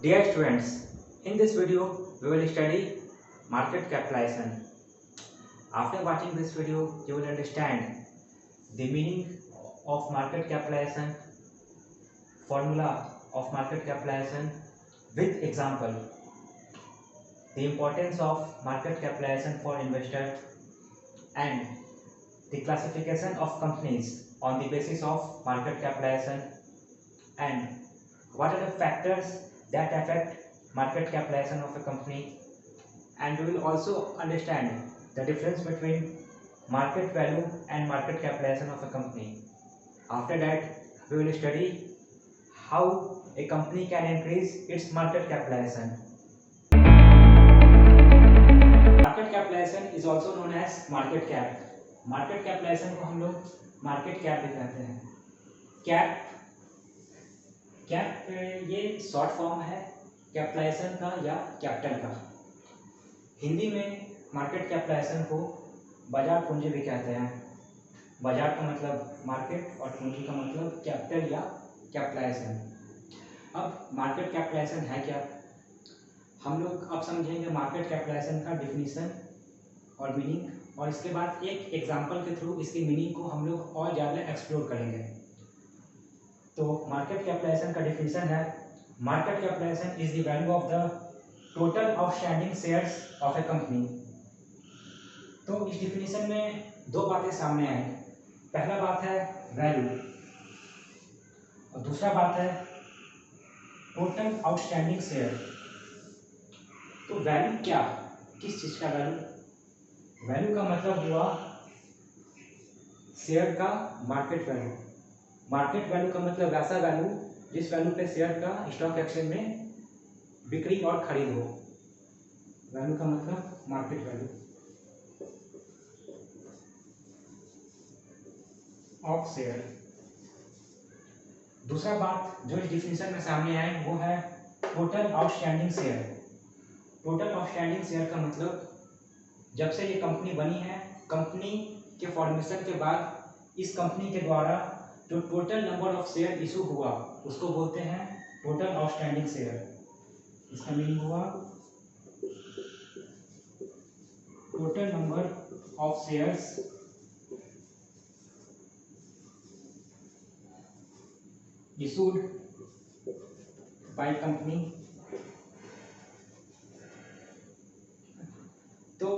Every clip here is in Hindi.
Dear students, in this video we will study market capitalization. After watching this video, you will understand the meaning of market capitalization, formula of market capitalization with example, the importance of market capitalization for investor, and the classification of companies on the basis of market capitalization, and what are the factors that affect market capitalization of a company, and we will also understand the difference between market value and market capitalization of a company. After that, we will study how a company can increase its market capitalization. Market capitalization is also known as market cap. Market capitalization को हम लोग मार्केट कैप भी कहते हैं. कैप ये शॉर्ट फॉर्म है कैपिटलाइजेशन का या कैपिटल का. हिंदी में मार्केट कैपिटलाइजेशन को बाजार पूंजी भी कहते हैं. बाजार का मतलब मार्केट और पूंजी का मतलब कैपिटल या कैपिटलाइजेशन. अब मार्केट कैपिटलाइजेशन है क्या, हम लोग अब समझेंगे मार्केट कैपिटलाइजेशन का डिफिनीशन और मीनिंग, और इसके बाद एक एग्जांपल के थ्रू इसकी मीनिंग को हम लोग और ज़्यादा एक्सप्लोर करेंगे. तो मार्केट कैपिटलाइजेशन का डिफिनीशन है, market capitalization is the value of the total outstanding shares of a company. तो इस डिफिनीशन में दो बातें सामने आई. पहला बात है वैल्यू और दूसरा बात है टोटल आउटस्टैंडिंग शेयर. तो वैल्यू क्या, किस चीज़ का वैल्यू? वैल्यू का मतलब हुआ शेयर का मार्केट वैल्यू. मार्केट वैल्यू का मतलब ऐसा वैल्यू जिस वैल्यू पे शेयर का स्टॉक एक्सचेंज में बिक्री और खरीद हो. वैल्यू का मतलब मार्केट वैल्यू ऑफ शेयर. दूसरा बात जो इस डिफिनीशन में सामने आए वो है total outstanding share. Total outstanding share का मतलब जब से ये कंपनी बनी है, कंपनी के फॉर्मेशन के बाद इस कंपनी के द्वारा जो total number of share issue हुआ उसको बोलते हैं टोटल आउटस्टैंडिंग शेयर. इसका मीनिंग हुआ total number of shares issued by company. तो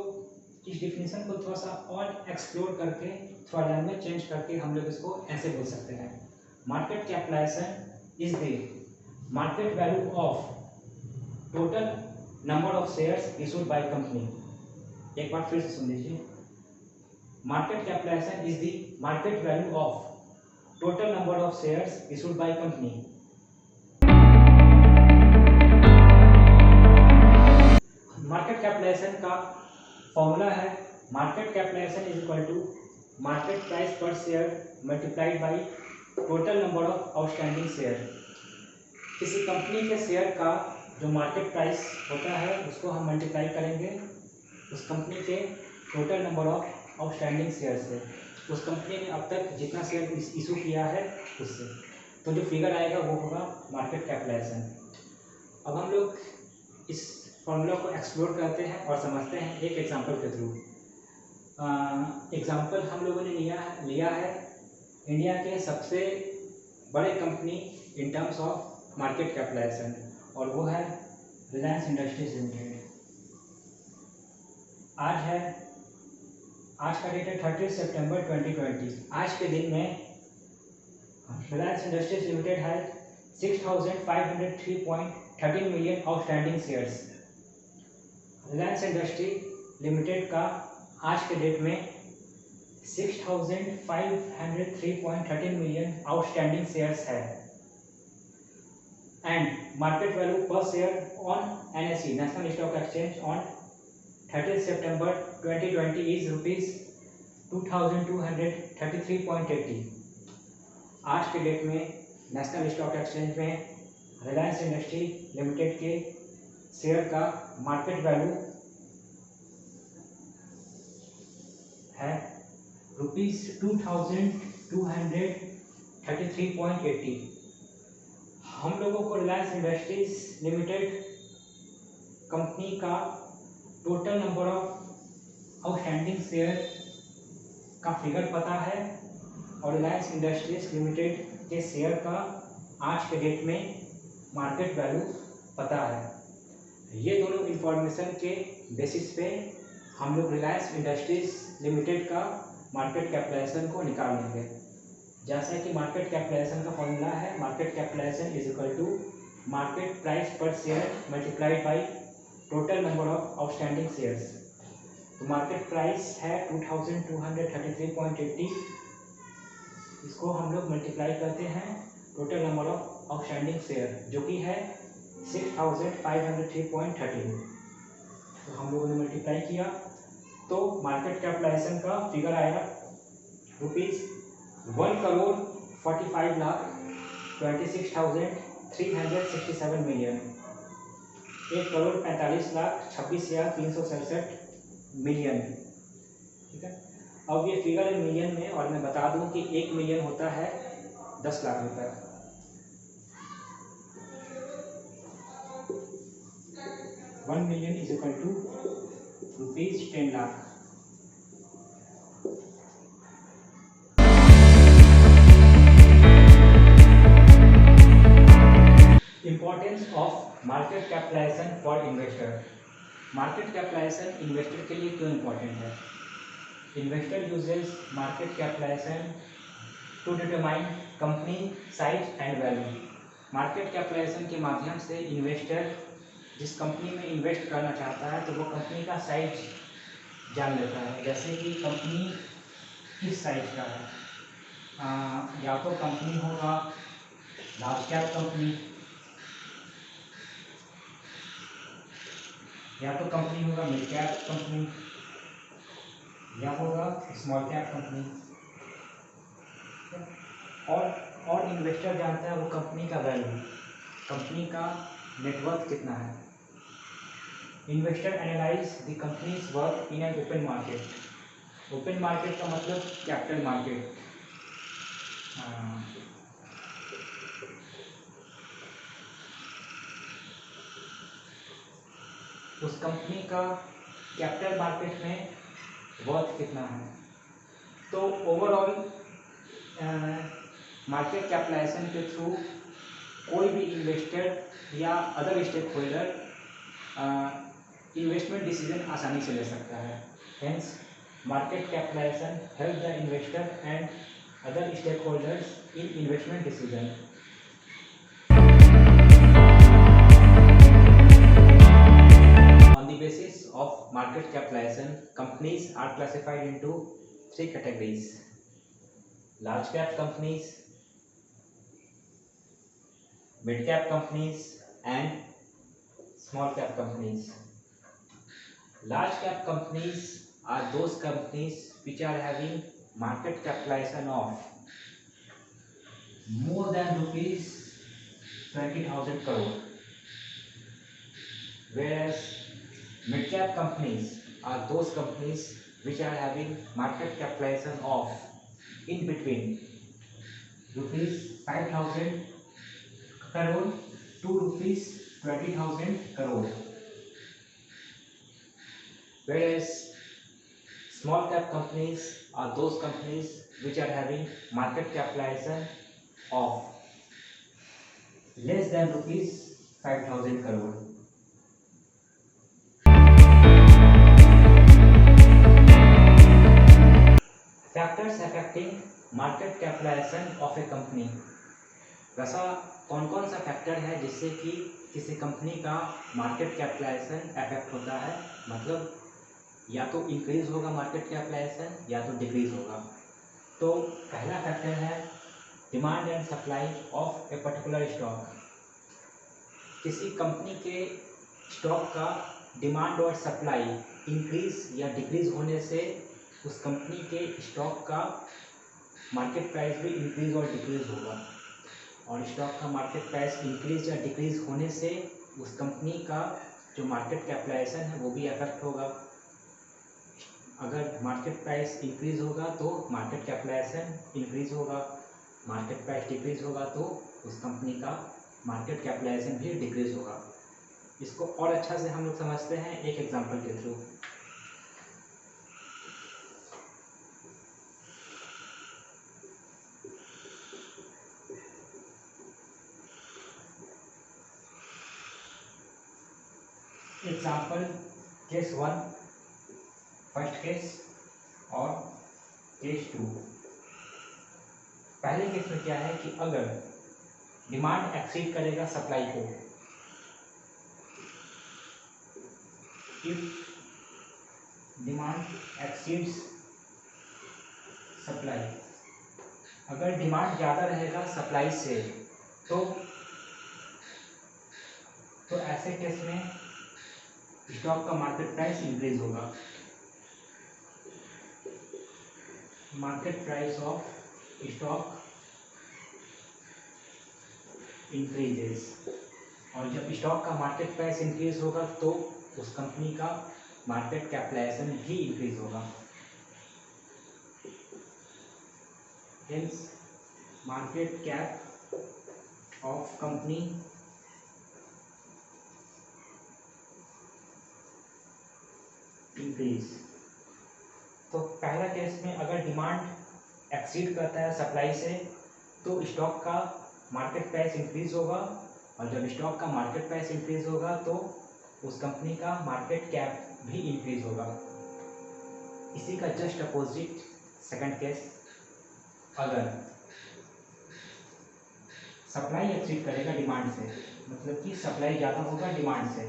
इस डिफिनीशन को थोड़ा सा और एक्सप्लोर करके थोड़ा लैंग्वेज चेंज करके हम लोग इसको ऐसे बोल सकते हैं, market capitalization is the market value of total number of shares issued by company. एक बार फिर से सुन लीजिए, market capitalization is the market value of total number of shares issued by company. Market capitalization का फॉर्मूला है market capitalization is equal to market price per share multiplied by total number of outstanding share. किसी कंपनी के शेयर का जो मार्केट प्राइस होता है उसको हम मल्टीप्लाई करेंगे उस कंपनी के total number of outstanding share से. उस कंपनी ने अब तक जितना शेयर इशू किया है उससे, तो जो फिगर आएगा वो होगा मार्केट कैपिटलाइजेशन. अब हम लोग इस फॉर्मूला को एक्सप्लोर करते हैं और समझते हैं एक एग्जांपल के थ्रू. एग्जांपल हम लोगों ने लिया है इंडिया के सबसे बड़े company in terms of market capitalization, और वो है रिलायंस इंडस्ट्रीज लिमिटेड. आज का डेट है 30 सितंबर 2020. आज के दिन में रिलायंस इंडस्ट्रीज लिमिटेड है 6,503.13 million outstanding shares. Reliance industry limited का आज के डेट में 6,503.13 मिलियन आउटस्टैंडिंग शेयर्स है. एंड मार्केट वैल्यू पर share on NSE national stock exchange on 30 September 2020 is ₹2233.80. आज के डेट में नेशनल स्टॉक एक्सचेंज में रिलायंस इंडस्ट्री लिमिटेड के शेयर का मार्केट वैल्यू है ₹2233.80. हम लोगों को रिलायंस इंडस्ट्रीज लिमिटेड कंपनी का total number of outstanding share का फिगर पता है और रिलायंस इंडस्ट्रीज लिमिटेड के शेयर का आज के डेट में मार्केट वैल्यू पता है। ये दोनों इंफॉर्मेशन के बेसिस पे हम लोग रिलायंस इंडस्ट्रीज लिमिटेड का मार्केट कैपिटलाइजेशन को निकाल लेंगे। जैसा कि मार्केट कैपिटलाइजेशन का फॉर्मूला है, market capitalization is equal to market price per share multiplied by total number of outstanding shares. तो मार्केट प्राइस है 2233.80, इसको हम लोग मल्टीप्लाई करते हैं total number of outstanding share जो कि है 6503.13। तो हम लोगों ने मल्टीप्लाई किया तो मार्केट कैपिटलाइजेशन का फिगर आया ₹1,45,26,367 मिलियन, 1,45,26,367 मिलियन। ठीक है, अब ये फिगर है मिलियन में, और मैं बता दूं कि 1 मिलियन होता है 10 लाख रुपए। $1 million is equal to ₹10 lakh. Importance of market capitalization for investor। Market capitalization investor के लिए क्यों इम्पोर्टेंट है? Investor uses market capitalization to determine company size and value. Market capitalization के माध्यम से इन्वेस्टर जिस कंपनी में इन्वेस्ट करना चाहता है तो वो कंपनी का साइज जान लेता है। जैसे कि कंपनी किस साइज का है, या तो कंपनी होगा लार्ज कैप कंपनी, या तो कंपनी होगा मिड कैप कंपनी, या होगा स्मॉल कैप कंपनी। और इन्वेस्टर जानता है वो कंपनी का वैल्यू, कंपनी का नेटवर्थ कितना है। Investor analyse the company's worth in an open market. Open market का मतलब कैपिटल मार्केट। उस कंपनी का कैपिटल मार्केट में वर्थ कितना है। तो ओवरऑल मार्केट कैपिटलाइजेशन के थ्रू कोई भी इन्वेस्टर या other stakeholder investment decision आसानी से ले सकता है। Hence market capitalization help the investor and other stakeholders in investment decision. Basis of market capitalization, companies are classified into 3 categories: large cap companies, mid cap companies and small cap companies. Large cap companies are those companies which are having market capitalization of more than ₹20,000 crore, whereas mid-cap companies are those companies which are having market capitalization of in between ₹5,000 crore to ₹20,000 crore, whereas small cap companies are those companies which are having market capitalization of less than ₹5,000 crore. Factors affecting market capitalization of a company. वैसा कौन कौन सा फैक्टर है जिससे कि किसी कंपनी का मार्केट कैपिटलाइजेशन अफेक्ट होता है, मतलब या तो इंक्रीज होगा मार्केट कैपिटलाइजेशन या तो डिक्रीज होगा। तो पहला फैक्टर है demand and supply of a particular stock. किसी कंपनी के स्टॉक का डिमांड और सप्लाई इंक्रीज या डिक्रीज होने से उस कंपनी के स्टॉक का मार्केट प्राइस भी इंक्रीज और डिक्रीज होगा, और स्टॉक का मार्केट प्राइस इंक्रीज या डिक्रीज होने से उस कंपनी का जो मार्केट कैपिटलाइजेशन है वो भी अफेक्ट होगा। अगर मार्केट प्राइस इंक्रीज होगा तो मार्केट कैपिटलाइजेशन इंक्रीज होगा, मार्केट प्राइस डिक्रीज होगा तो उस कंपनी का मार्केट कैपिटलाइजेशन भी डिक्रीज होगा। इसको और अच्छा से हम लोग समझते हैं एक एग्जांपल के through. Example case 1, first case और केस 2। पहले केस में क्या है कि अगर डिमांड एक्सीड करेगा सप्लाई को, इफ डिमांड एक्सीड्स सप्लाई, अगर डिमांड ज़्यादा रहेगा सप्लाई से तो ऐसे केस में स्टॉक का मार्केट प्राइस इंक्रीज होगा। Market price of stock increases, और जब स्टॉक का मार्केट प्राइस इंक्रीज होगा तो उस कंपनी का मार्केट कैपिटलाइजेशन भी इंक्रीज होगा। Hence market cap of company increase. तो पहला केस में अगर डिमांड एक्सीड करता है सप्लाई से तो स्टॉक का मार्केट प्राइस इंक्रीज होगा, और जब स्टॉक का मार्केट प्राइस इंक्रीज होगा तो उस कंपनी का मार्केट कैप भी इंक्रीज होगा। इसी का जस्ट अपोजिट सेकंड केस, अगर सप्लाई एक्सीड करेगा डिमांड से, मतलब कि सप्लाई ज़्यादा होगा डिमांड से,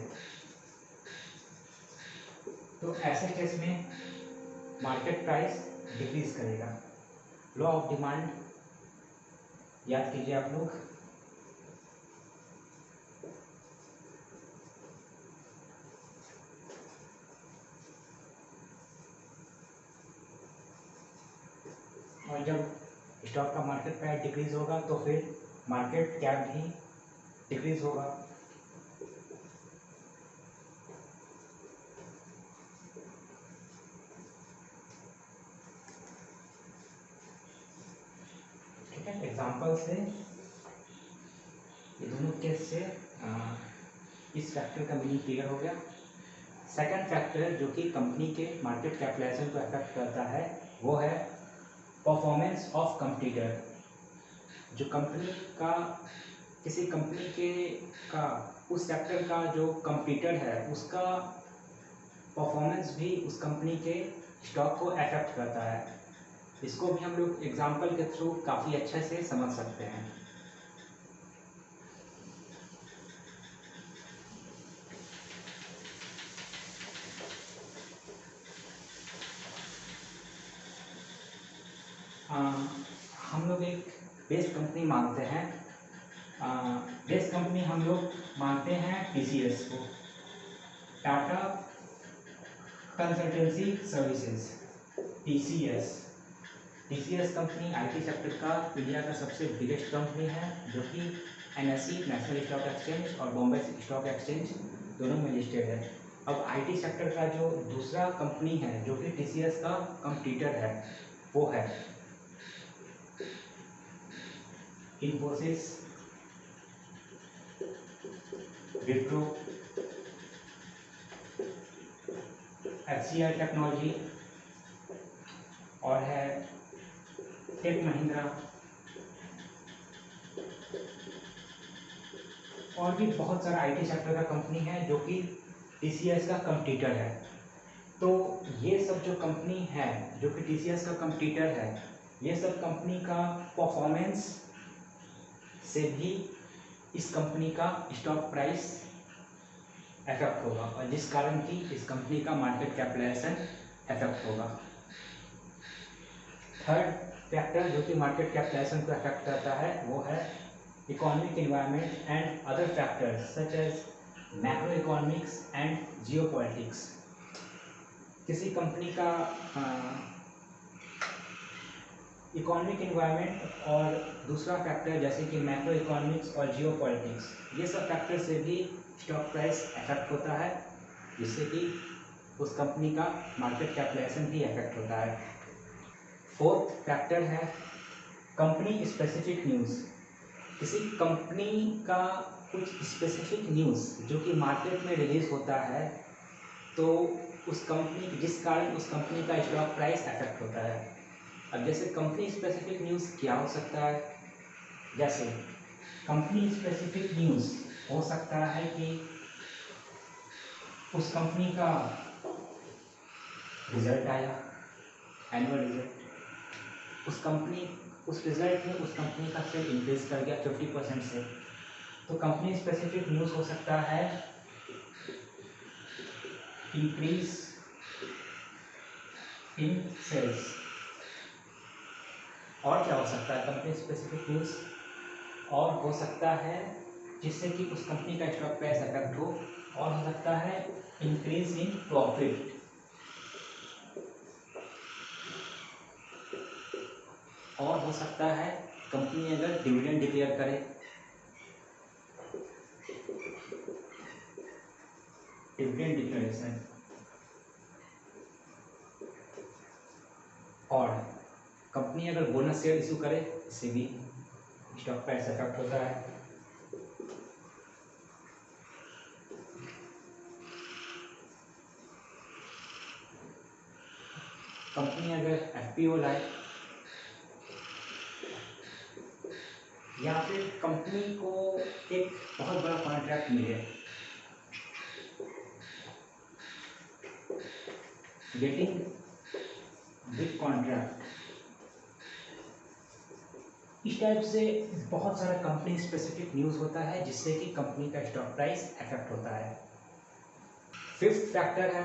तो ऐसे केस में मार्केट प्राइस डिक्रीज करेगा। लॉ ऑफ डिमांड याद कीजिए आप लोग। और जब स्टॉक का मार्केट प्राइस डिक्रीज होगा तो फिर मार्केट कैप भी डिक्रीज होगा। ठीक है, एग्जांपल से ये दोनों केस से इस फैक्टर का मीनिंग क्लियर हो गया। सेकंड फैक्टर जो कि कंपनी के मार्केट कैपिटलाइजेशन को अफेक्ट करता है वो है परफॉर्मेंस ऑफ कंपटीटर। जो कंपनी का, किसी कंपनी के का उस सेक्टर का जो कंपटीटर है उसका परफॉर्मेंस भी उस कंपनी के स्टॉक को अफेक्ट करता है। इसको भी हम लोग एग्जांपल के थ्रू काफ़ी अच्छे से समझ सकते हैं। हम लोग एक बेस्ट कंपनी मानते हैं, बेस्ट कंपनी हम लोग मानते हैं TCS को, Tata consultancy services, TCS company IT sector का इंडिया का सबसे बिगेस्ट कंपनी है, जो कि NSE नेशनल स्टॉक एक्सचेंज और बॉम्बे स्टॉक एक्सचेंज दोनों में लिस्टेड है। अब IT सेक्टर का जो दूसरा कंपनी है जो कि TCS का कंपटीटर है वो है इन्फोसिस, विप्रो, HCL टेक्नोलॉजी और है टेक महिंद्रा, और भी बहुत सारा IT सेक्टर का कंपनी है जो कि TCS का कंपटीटर है। तो ये सब जो कंपनी है जो कि TCS का कंपटीटर है, ये सब कंपनी का परफॉर्मेंस से भी इस कंपनी का स्टॉक प्राइस इफेक्ट होगा, और जिस कारण कि इस कंपनी का मार्केट कैपिटलाइजेशन इफेक्ट होगा। थर्ड फैक्टर जो कि मार्केट कैपिटलाइजेशन को इफेक्ट करता है वो है economic environment and other factors such as macroeconomics and geopolitics. किसी कंपनी का इकोनॉमिक एनवायरनमेंट और दूसरा फैक्टर जैसे कि मैक्रो इकोनॉमिक्स और जियोपॉलिटिक्स, ये सब फैक्टर से भी स्टॉक प्राइस इफेक्ट होता है, जिससे कि उस कंपनी का मार्केट कैपिटलाइजेशन भी इफेक्ट होता है। फोर्थ फैक्टर है कंपनी स्पेसिफिक न्यूज़। किसी कंपनी का कुछ स्पेसिफिक न्यूज़ जो कि मार्केट में रिलीज होता है, तो उस कंपनी जिस कारण उस कंपनी का स्टॉक प्राइस अफेक्ट होता है। अब जैसे कंपनी स्पेसिफिक न्यूज़ क्या हो सकता है, जैसे कंपनी स्पेसिफिक न्यूज़ हो सकता है कि उस कंपनी का रिजल्ट आया, एनुअल रिजल्ट, उस रिजल्ट में उस कंपनी का सेल इंक्रीज कर गया 50% से, तो कंपनी स्पेसिफिक न्यूज़ हो सकता है इंक्रीज इन सेल्स। और क्या हो सकता है कंपनी स्पेसिफिक न्यूज़, और हो सकता है जिससे कि उस कंपनी का स्टॉक प्राइस अफेक्ट हो, और हो सकता है इंक्रीज इन प्रॉफिट। और हो सकता है कंपनी अगर डिविडेंड डिक्लेयर करे, डिविडेंड डिक्लेरेशन, और कंपनी अगर बोनस शेयर इशू करे, इससे भी स्टॉक प्राइस अफेक्ट होता है। कंपनी अगर एफपीओ लाए, या फिर कंपनी को एक बहुत बड़ा कॉन्ट्रैक्ट मिले, गेटिंग बिग कॉन्ट्रैक्ट, इस टाइप से बहुत सारा कंपनी स्पेसिफिक न्यूज़ होता है जिससे कि कंपनी का स्टॉक प्राइस अफेक्ट होता है। फिफ्थ फैक्टर है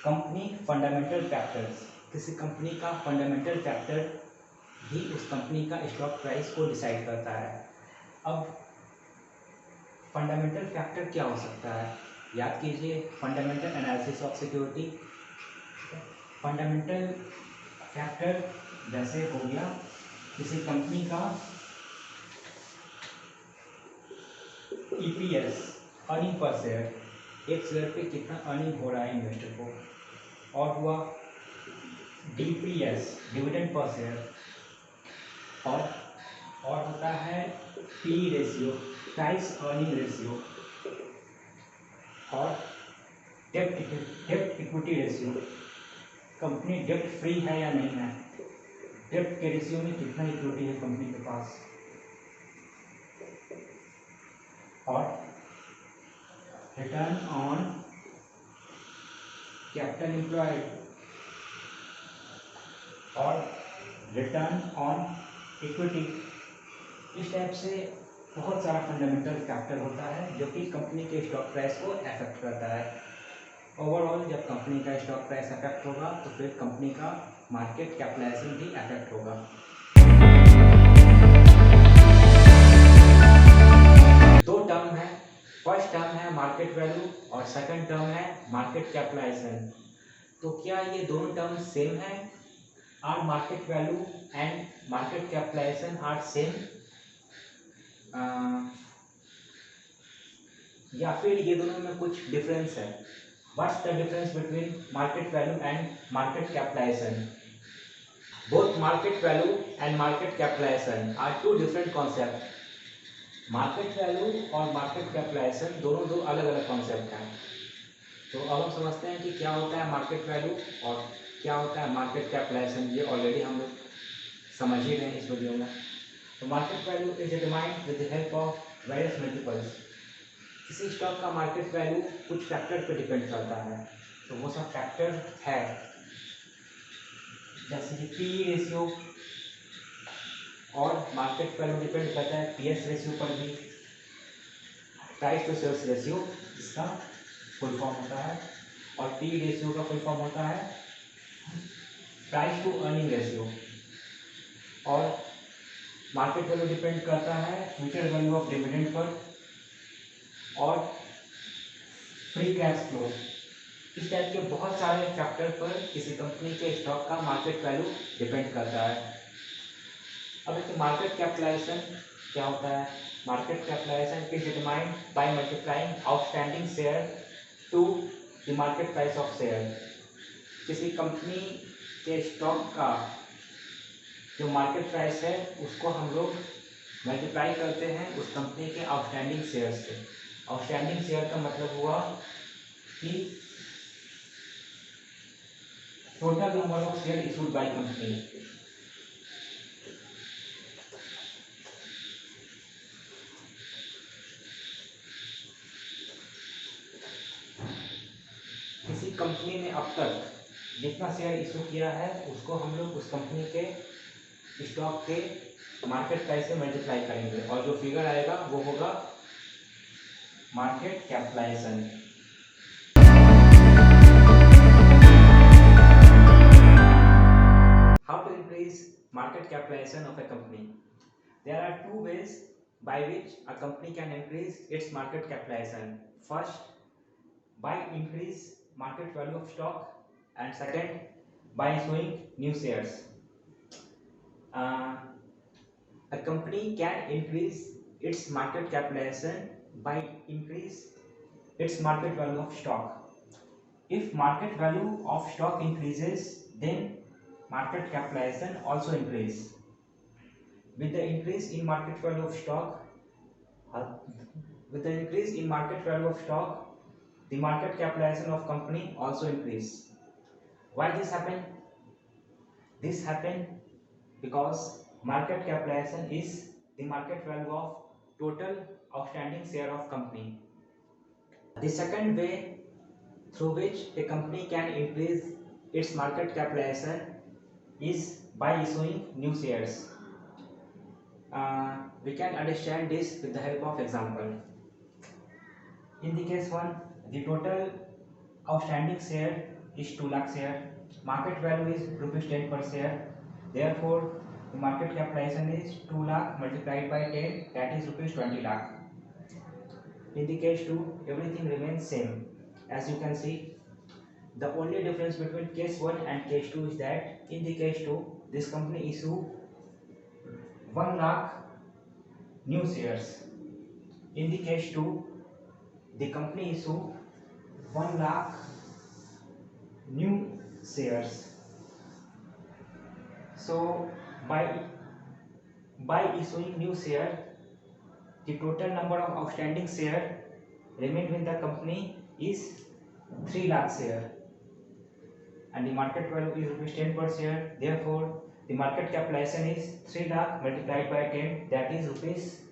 कंपनी फंडामेंटल फैक्टर्स। किसी कंपनी का फंडामेंटल फैक्टर भी उस कंपनी का स्टॉक प्राइस को डिसाइड करता है। अब फंडामेंटल फैक्टर क्या हो सकता है, याद कीजिए fundamental analysis of security. Fundamental factor जैसे हो गया किसी कंपनी का ईपीएस, अर्निंग पर शेयर, एक शेयर पे कितना अर्निंग हो रहा है इन्वेस्टर को, और हुआ डीपीएस, डिविडेंड पर शेयर, और होता है P ratio, price earning ratio, और डेब्ट इक्विटी रेशियो, कंपनी डेब्ट फ्री है या नहीं है, डेब्ट के रेशियो में कितना इक्विटी है कंपनी के पास, और रिटर्न ऑन कैपिटल एम्प्लॉयड, और रिटर्न ऑन इक्विटी। इस टाइप से बहुत सारा फंडामेंटल फैक्टर होता है जो कि कंपनी के स्टॉक प्राइस को अफेक्ट करता है। ओवरऑल जब कंपनी का स्टॉक प्राइस अफेक्ट होगा तो फिर कंपनी का मार्केट कैपिटलाइजेशन भी अफेक्ट होगा। दो टर्म है, फर्स्ट टर्म है मार्केट वैल्यू और सेकंड टर्म है मार्केट कैपिटलाइजेशन। तो क्या ये दोनों टर्म सेम है? Are market value and market capitalization are same, या फिर ये दोनों में कुछ डिफरेंस है? What's the difference between market value and market capitalization? Both market value and market capitalization are two different concept. Market value और मार्केट कैपिटलाइजेशन दोनों दो अलग अलग कॉन्सेप्ट हैं। तो अब हम समझते हैं कि क्या होता है मार्केट वैल्यू और क्या होता है मार्केट कैपिटलाइजेशन। ये ऑलरेडी हम लोग समझ ही रहे हैं इस वीडियो में। तो market value is determined with the help of various multiples. किसी स्टॉक का मार्केट वैल्यू कुछ फैक्टर पर डिपेंड करता है, तो वो सब फैक्टर है जैसे कि पी रेशियो, और मार्केट वैल्यू डिपेंड करता है पीएस रेशियो पर भी, प्राइस टू सेल्स रेशियो इसका फुल फॉर्म होता है, और पी रेशियो का फुल फॉर्म होता है प्राइस टू अर्निंग रेशियो, और मार्केट वैल्यू डिपेंड करता है future value of dividend per और फ्री कैश फ्लो। इस टाइप के बहुत सारे फैक्टर पर किसी कंपनी के स्टॉक का मार्केट वैल्यू डिपेंड करता है। अब देखिए मार्केट कैपिटलाइजेशन क्या होता है। Market capitalization is determined by multiplying outstanding share to the market price of share. किसी कंपनी के स्टॉक का जो मार्केट प्राइस है उसको हम लोग मल्टीप्लाई करते हैं उस कंपनी के आउटस्टैंडिंग शेयर से। आउटस्टैंडिंग शेयर का मतलब हुआ कि total number of share issued by company. किसी कंपनी ने अब तक जितना शेयर इशू किया है उसको हम लोग उस कंपनी के स्टॉक के मार्केट प्राइस से मल्टीप्लाई करेंगे और जो फिगर आएगा वो होगा market capitalization. How to increase market capitalization of a company? There are two ways by which a company can increase its market capitalization. First, by increase market value of stock, and second, by issuing new shares. A company can increase its market capitalization by increase its market value of stock. If market value of stock increases, then market capitalization also increase. With the increase in market value of stock, uh, with the increase in market value of stock, the market capitalization of company also increase. Why this happen? This happen because market capitalization is the market value of total outstanding share of company. The second way through which a company can increase its market capitalization is by issuing new shares. We can understand this with the help of example. In the case 1, the total outstanding share is 2 lakh share. Market value is rupees 10 per share. Therefore, the market capitalization is 2 lakh multiplied by 10, that is rupees 20 lakh. In the case 2, everything remains same. As you can see, the only difference between case 1 and case 2 is that in the case 2, this company issue 1 lakh new shares. In the case 2, the company issue 1 lakh new shares. So by issuing new share, the total number of outstanding share remained with the company is 3 lakh share, and the market value is rupees 10 per share. Therefore, the market capitalization is 3 lakh multiplied by 10, that is rupees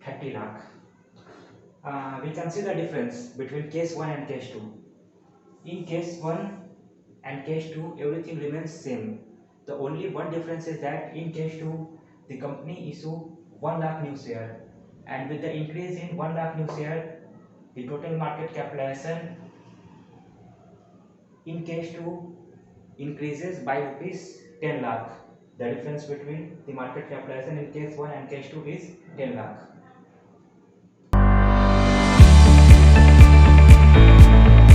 30 lakh. We can see the difference between case 1 and case 2. In case 1 and case 2, everything remains same. The only one difference is that in case 2, the company issue 1 lakh new share, and with the increase in 1 lakh new share, the total market capitalization in case 2 increases by rupees 10 lakh. The difference between the market capitalization in case 1 and case 2 is 10 lakh.